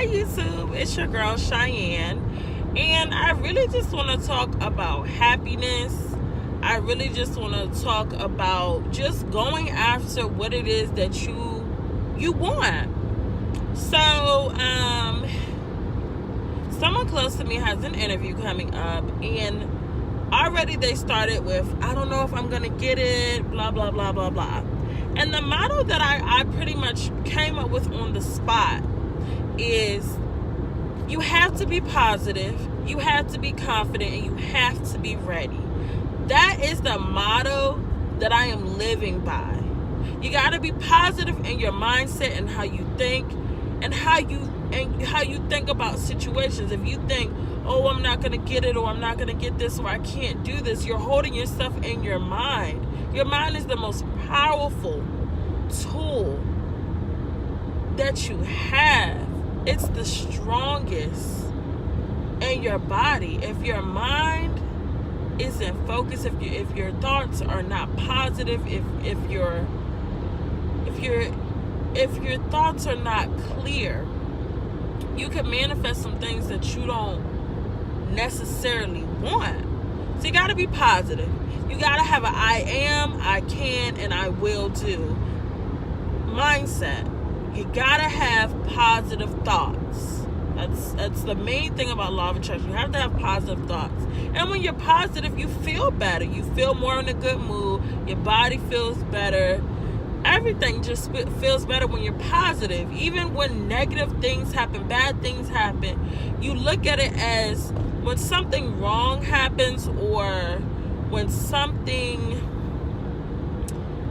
Hi YouTube, it's your girl Cheyenne, and I really just want to talk about happiness. I really just want to talk about just going after what it is that you want. So, someone close to me has an interview coming up, and already they started with, I don't know if I'm gonna get it, blah blah blah blah blah. And the motto that I pretty much came up with on the spot is, you have to be positive, you have to be confident, and you have to be ready. That is the motto that I am living by. You got to be positive in your mindset and how you think, and how you think about situations. If you think, oh, I'm not going to get it, or I'm not going to get this, or I can't do this, you're holding yourself in your mind. Your mind is the most powerful tool that you have. It's the strongest in your body. If your mind isn't focused, if your thoughts are not positive, if your thoughts are not clear, you can manifest some things that you don't necessarily want. So you got to be positive. You got to have an I am, I can, and I will do mindset. You got to have positive thoughts. That's the main thing about law of attraction. You have to have positive thoughts. And when you're positive, you feel better. You feel more in a good mood. Your body feels better. Everything just feels better when you're positive. Even when negative things happen, bad things happen, you look at it as, when something wrong happens, or when something,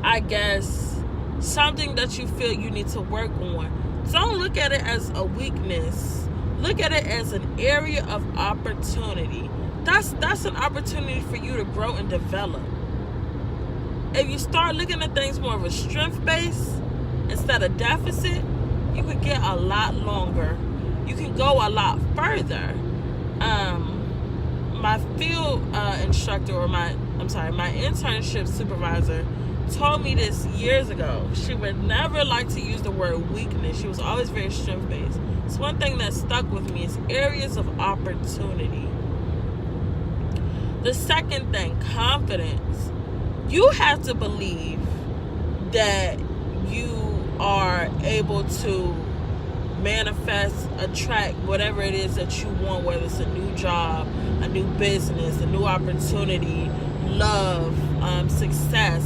I guess, something that you feel you need to work on, don't look at it as a weakness. Look at it as an area of opportunity. That's an opportunity for you to grow and develop. If you start looking at things more of a strength base instead of deficit, you can get a lot longer. You can go a lot further. My field instructor, or my internship supervisor told me this years ago. She would never like to use the word weakness. She was always very strength based. It's one thing that stuck with me is areas of opportunity. The second thing, confidence. You have to believe that you are able to manifest, attract whatever it is that you want, whether it's a new job, a new business, a new opportunity, love, success,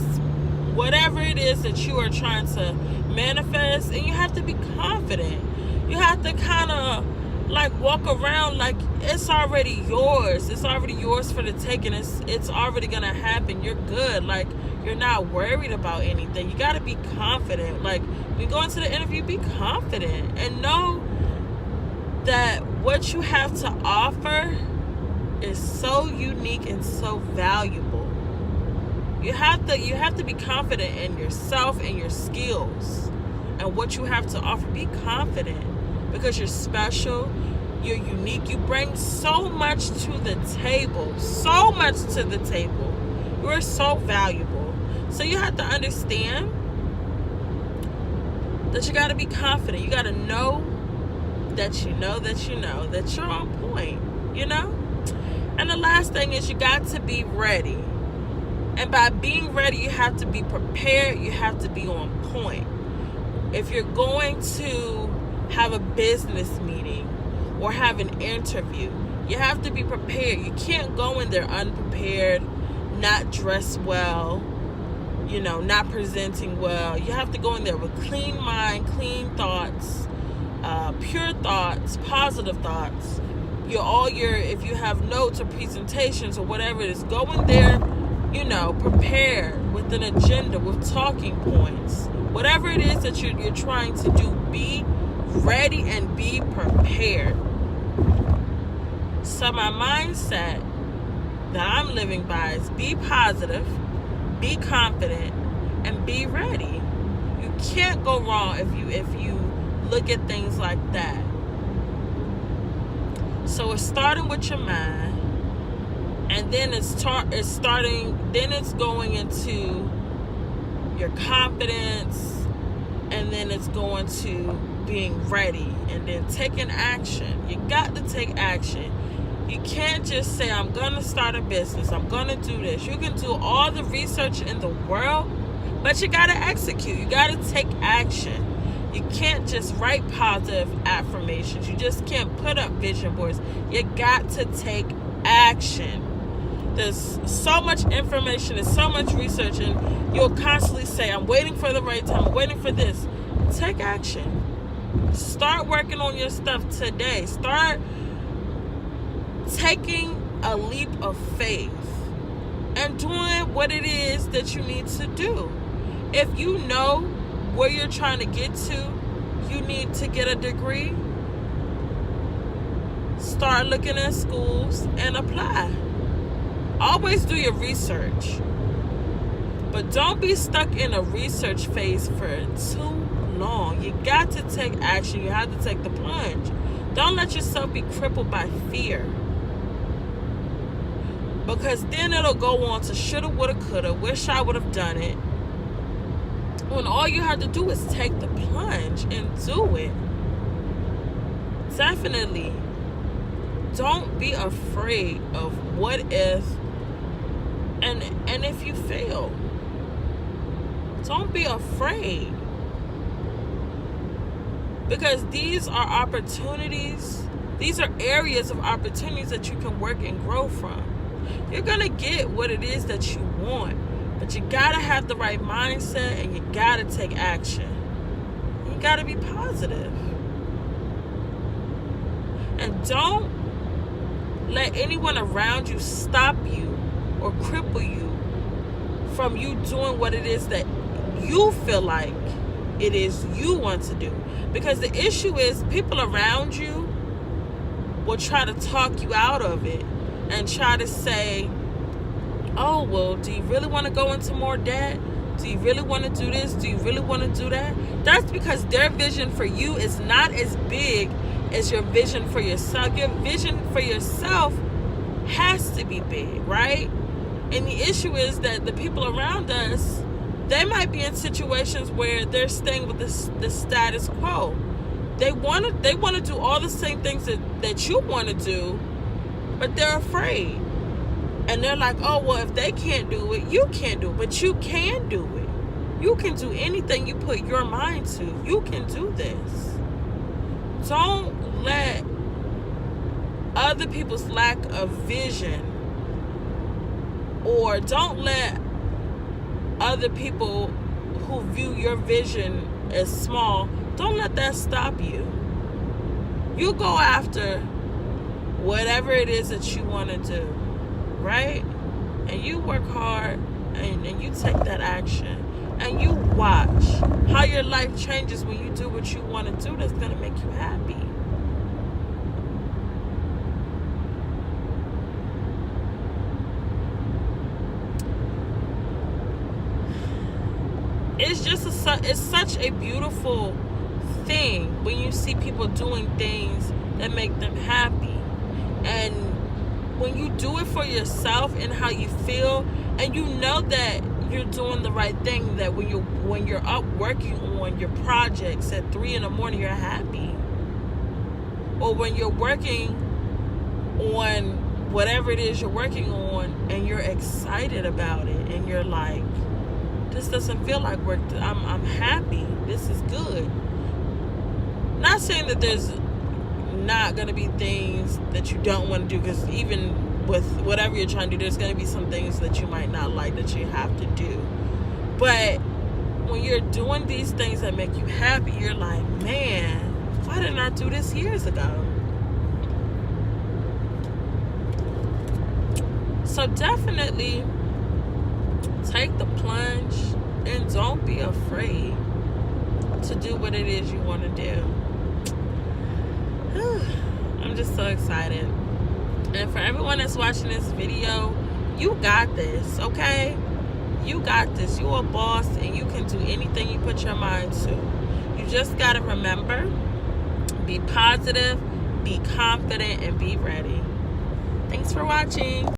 whatever it is that you are trying to manifest. And you have to be confident. You have to kind of like walk around like it's already yours. It's already yours for the taking. It's already gonna happen. You're good. Like, you're not worried about anything. You gotta be confident. Like, when you go into the interview, be confident and know that what you have to offer is so unique and so valuable. You have to be confident in yourself and your skills and what you have to offer. Be confident, because you're special, you're unique, you bring so much to the table. So much to the table. You're so valuable. So you have to understand that you got to be confident. You got to know that you know that you know that you're on point, you know? And the last thing is, you got to be ready. And by being ready, you have to be prepared. You have to be on point. If you're going to have a business meeting or have an interview, you have to be prepared. You can't go in there unprepared, not dressed well, not presenting well. You have to go in there with clean mind, clean thoughts, pure thoughts, positive thoughts. If you have notes or presentations or whatever it is, go in there, prepared with an agenda, with talking points. Whatever it is that you're trying to do, be ready and be prepared. So my mindset that I'm living by is, be positive, be confident, and be ready. You can't go wrong if you look at things like that. So it's starting with your mind, and then it's going into your confidence, and then it's going to being ready, and then taking action. You got to take action. You can't just say, I'm going to start a business, I'm going to do this. You can do all the research in the world, but you got to execute. You got to take action. You can't just write positive affirmations. You just can't put up vision boards. You got to take action. There's so much information, there's so much research, and you'll constantly say, I'm waiting for the right time, I'm waiting for this. Take action. Start working on your stuff today. Start taking a leap of faith and doing what it is that you need to do. If you know where you're trying to get to, you need to get a degree, start looking at schools and apply. Always do your research, but don't be stuck in a research phase for too long. You got to take action. You have to take the plunge. Don't let yourself be crippled by fear, because then it'll go on to shoulda, woulda, coulda, wish I would have done it, when all you have to do is take the plunge and do it. Definitely don't be afraid of what if, and if you fail, don't be afraid, because these are opportunities. These are areas of opportunities that you can work and grow from. You're gonna get what it is that you want, but you gotta have the right mindset, and you gotta take action. You gotta be positive, and don't let anyone around you stop you or cripple you from you doing what it is that you feel like it is you want to do. Because the issue is, people around you will try to talk you out of it and try to say, oh, well, do you really want to go into more debt? Do you really want to do this? Do you really want to do that? That's because their vision for you is not as big as your vision for yourself. Your vision for yourself has to be big, right? And the issue is that the people around us, they might be in situations where they're staying with the status quo. They want to do all the same things that you want to do, but they're afraid. And they're like, oh, well, if they can't do it, you can't do it. But you can do it. You can do anything you put your mind to. You can do this. Don't let other people's lack of vision, or don't let other people who view your vision as small, don't let that stop you. You go after whatever it is that you want to do, right? And you work hard, and you take that action, and you watch how your life changes when you do what you want to do that's going to make you happy. It's such a beautiful thing when you see people doing things that make them happy. And when you do it for yourself and how you feel, and you know that you're doing the right thing, that when you're up working on your projects at 3 a.m, you're happy. Or when you're working on whatever it is you're working on and you're excited about it, and you're like, this doesn't feel like work. I'm happy. This is good. Not saying that there's not going to be things that you don't want to do, because even with whatever you're trying to do, there's going to be some things that you might not like that you have to do. But when you're doing these things that make you happy, you're like, man, why didn't I do this years ago? So definitely take the plunge, and don't be afraid to do what it is you want to do. I'm just so excited. And for everyone that's watching this video, you got this, okay? You got this. You're a boss, and you can do anything you put your mind to. You just got to remember, be positive, be confident, and be ready. Thanks for watching.